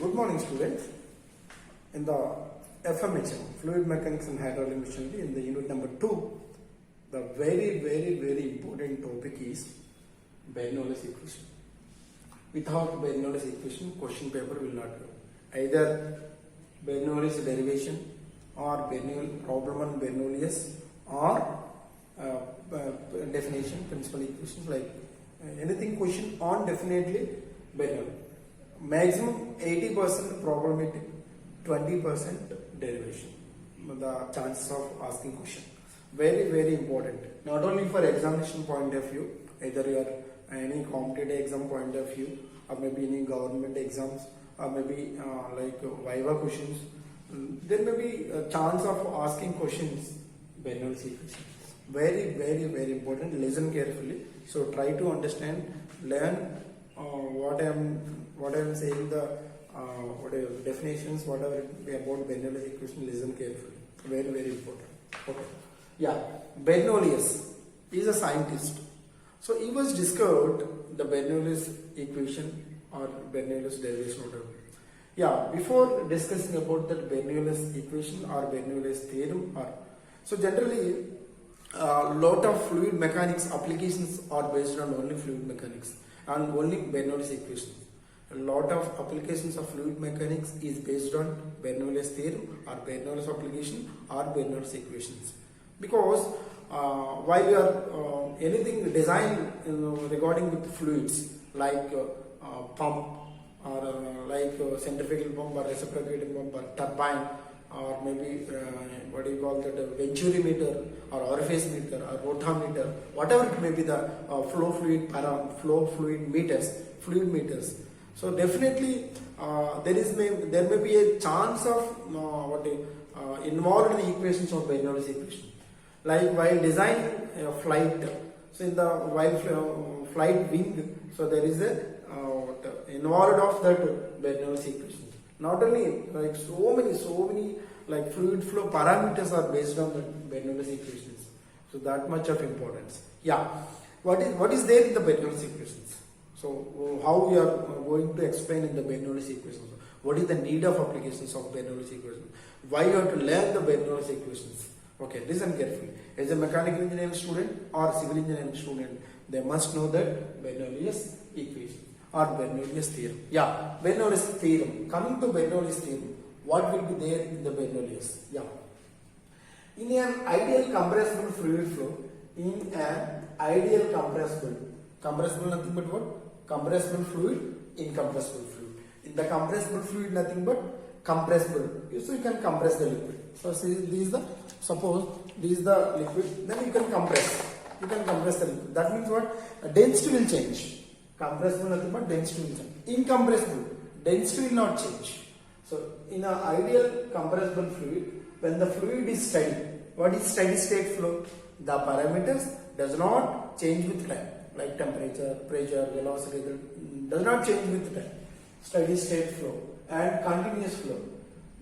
Good morning, students. In the FMHM, Fluid Mechanics and Hydraulic Machinery, in the unit number 2, the very important topic is Bernoulli's equation. Without Bernoulli's equation, question paper will not go. Either Bernoulli's derivation or problem on Bernoulli's or definition, principal equations, like anything question on definitely Bernoulli. Maximum 80% probability, 20% derivation. The chances of asking question. Very important. Not only for examination point of view, either you are any competitive exam point of view, or maybe any government exams, or maybe like Viva questions. There may be a chance of asking questions. Bernoulli's equation. Very important. Listen carefully. So try to understand, learn what I am saying, the whatever definitions, whatever about Bernoulli's equation. Listen carefully. Very important. Okay. Yeah, Bernoulli is a scientist. So he was discovered the Bernoulli's equation or Bernoulli's derivation, whatever. Yeah, before discussing about that Bernoulli's equation or Bernoulli's theorem, so generally lot of fluid mechanics applications are based on only fluid mechanics and only Bernoulli's equation. A lot of applications of fluid mechanics is based on Bernoulli's theorem or Bernoulli's application or Bernoulli's equations. Because while you are anything design regarding with fluids like pump or like centrifugal pump or reciprocating pump or turbine, or maybe what do you call that, venturi meter or orifice meter or rotameter, whatever it may be, the flow fluid meters. So definitely there may be a chance of involved in the equations of Bernoulli's equation. Like while designing a flight, so in the while flight wing, so there is a involved of that Bernoulli's equation. Not only like so many like fluid flow parameters are based on the Bernoulli's equations. So that much of importance. Yeah. What is there in the Bernoulli's equations? So how we are going to explain in the Bernoulli's equations? What is the need of applications of Bernoulli's equations? Why you have to learn the Bernoulli's equations? Okay, listen carefully. As a mechanical engineering student or civil engineering student, they must know that Bernoulli's equation or Bernoulli's theorem. Yeah, Bernoulli's theorem. Coming to Bernoulli's theorem, what will be there in the Bernoulli's? Yeah. In an ideal compressible fluid flow, nothing but what? Compressible fluid, incompressible fluid. In the compressible fluid, nothing but compressible. So you can compress the liquid. So suppose this is the liquid, then you can compress. You can compress the liquid. That means what? Density will change. Compressible, nothing but density will change. Incompressible, density will not change. So in an ideal compressible fluid, when the fluid is steady, what is steady state flow? The parameters does not change with time, like temperature, pressure, velocity, does not change with time. Steady state flow and continuous flow.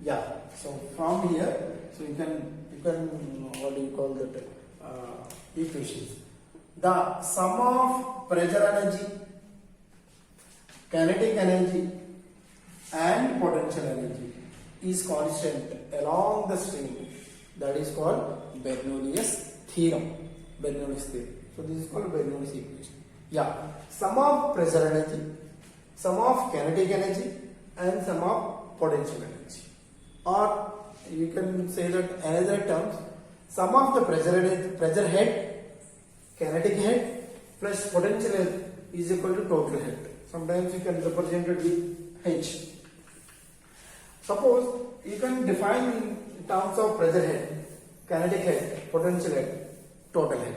Yeah. So from here, so you can what do you call that equations? The sum of pressure energy, kinetic energy and potential energy is constant along the stream. That is called Bernoulli's theorem. So this is called Bernoulli's equation. Yeah. Sum of pressure energy, sum of kinetic energy and sum of potential energy. Or you can say that another terms, sum of the pressure head, kinetic head plus potential head is equal to total head. Sometimes you can represent it with H. Suppose you can define in terms of pressure head, kinetic head, potential head, total head.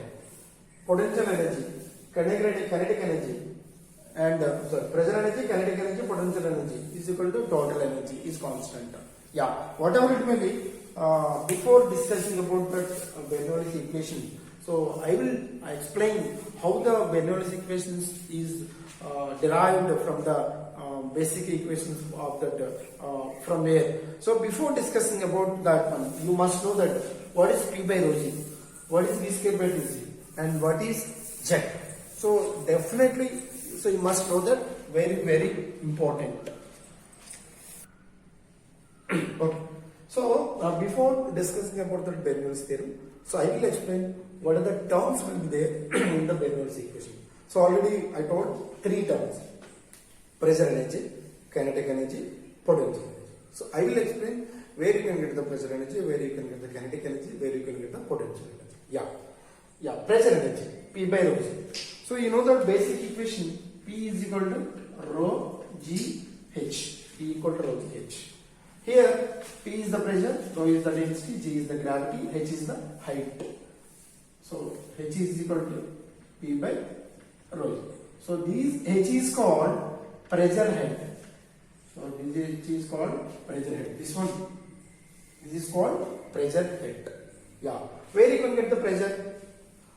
Potential energy, kinetic energy and pressure energy, kinetic energy, potential energy is equal to total energy is constant. Yeah, whatever it may be, before discussing about that Bernoulli's equation, so I will explain how the Bernoulli's equations is derived from the basic equations of that from there. So before discussing about that one, you must know that what is P by rho g, what is V square by 2g, and what is Z. So definitely, so you must know that very important. Okay. So before discussing about the Bernoulli's theorem, so I will explain what are the terms will be there in the Bernoulli's equation. So already I told three terms: pressure energy, kinetic energy, potential energy. So I will explain where you can get the pressure energy, where you can get the kinetic energy, where you can get the potential energy. Yeah, pressure energy, P by rho G. So you know the basic equation, P is equal to rho G H. P equal to rho G H. Here, P is the pressure, rho is the density, G is the gravity, H is the height. So H is equal to P by rho G. So H is called pressure head. So this H is called pressure head. This is called pressure head. Yeah. Where you can get the pressure?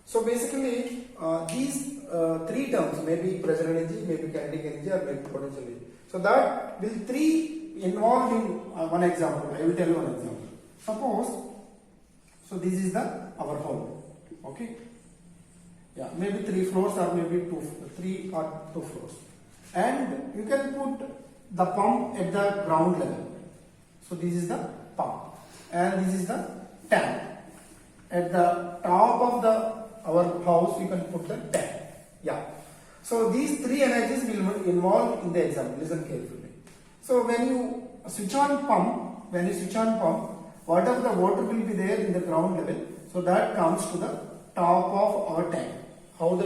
So basically, these three terms, maybe pressure energy, maybe kinetic energy, or maybe potential energy. So that will three involved in one example. I will tell you one example. Suppose, so this is our home. Okay. Yeah, maybe 3 floors or maybe 3 or 2 floors. And you can put the pump at the ground level. So this is the pump, and this is the tank. At the top of our house, you can put the tank. Yeah. So these three energies will involve in the example. Listen carefully. So when you switch on pump, whatever the water will be there in the ground level, so that comes to the top of our tank. How the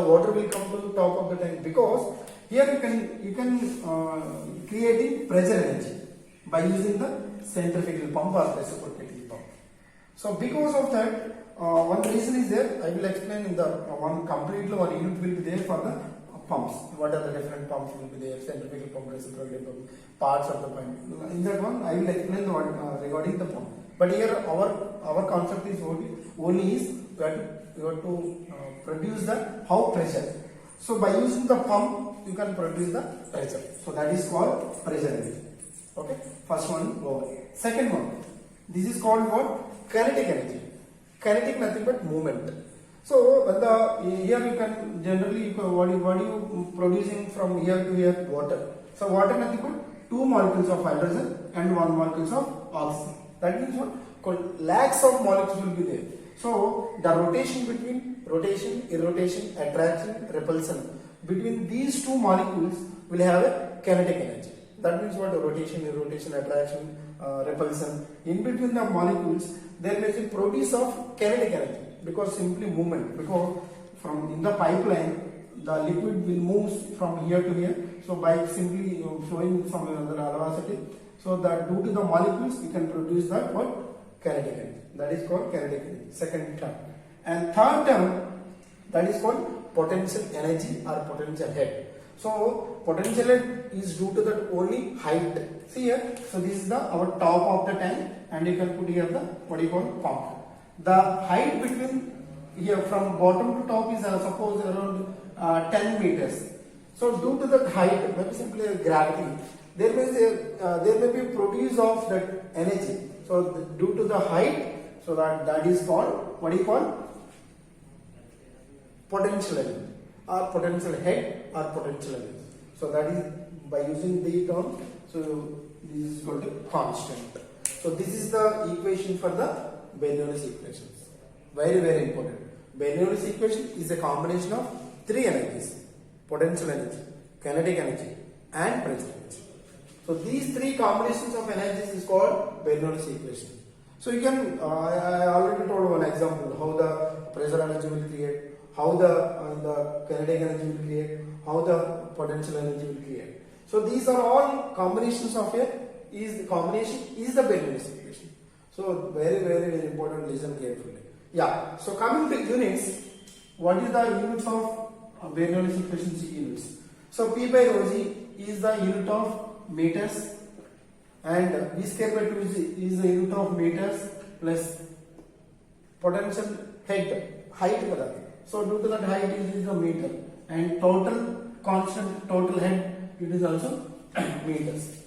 water will come to the top of the tank? Because here you can create pressure energy by using the centrifugal pump or reciprocating pump. So because of that, one reason is there. I will explain in the one unit will be there for the pumps. What are the different pumps will be there? Centrifugal pump, reciprocating pump, parts of the pump. In that one, I will explain regarding the pump. But here our concept is only is you have to produce the how pressure. So by using the pump, you can produce the pressure. So that is called pressure energy. Okay. First one over. Second one, this is called what? Kinetic energy. Kinetic nothing but movement. So here you can generally what you producing from here to here? Water. So water nothing but 2 molecules of hydrogen and 1 molecules of oxygen. That means what? Lakhs of molecules will be there. So the rotation between irrotation, attraction, repulsion between these 2 molecules will have a kinetic energy. That means what? Rotation, irrotation, attraction, repulsion. In between the molecules, there may be produce of kinetic energy because simply movement. Because from in the pipeline, the liquid will move from here to here. So by simply showing some other velocity, so that due to the molecules, you can produce that what? Kinetic energy. That is called kinetic energy. Second term. And third term, that is called potential energy or potential head. So potential head is due to that only height. See here. So this is our top of the tank, and you can put here the what you call pump. The height between here from bottom to top is suppose around 10 meters. So due to that height, maybe simply gravity, there may be a produce of that energy. So due to the height, so that is called what do you call? Potential energy or potential head or potential energy. So that is by using the term. So this is called a constant. So this is the equation for the Bernoulli's equations. Very, very important. Bernoulli's equation is a combination of 3 energies: potential energy, kinetic energy, and pressure energy. So these 3 combinations of energies is called Bernoulli's equation. So you can, I already told one example how the pressure energy will create, how the kinetic energy will create, how the potential energy will create. So these are all combinations of the Bernoulli's equation. So very, very, very important. Listen carefully. Yeah. So coming to units, what is the units of Bernoulli's equation? Units. So P by rho G is the unit of meters, and V square by 2 is the unit of meters plus potential head, height. So due to that height, it is the meter, and total constant, total head, it is also meters.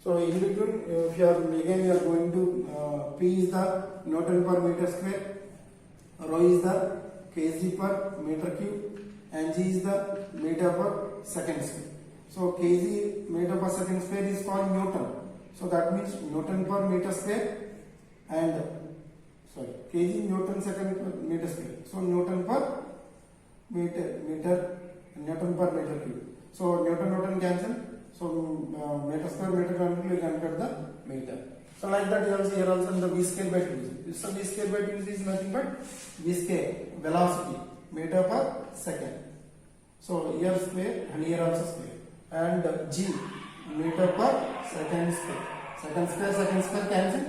So in between, if you are going to P is the Newton per meter square, rho is the kg per meter cube, and G is the meter per second square. So kg meter per second square is called Newton. So that means Newton per meter square and kg Newton second per meter square. So Newton per meter Newton per meter cube. So Newton cancel. So meter square meter cancel, you can get the meter. So like that here also in the v square by 2. So v square by 2 is nothing but v square velocity meter per second. So here square and here also square, and g meter per second square. Second square cancel,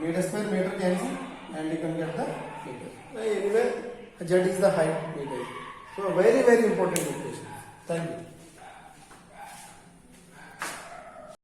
meter cancel, and you can get the meter. Anyway, z is the height meter. So very important equation. Thank you.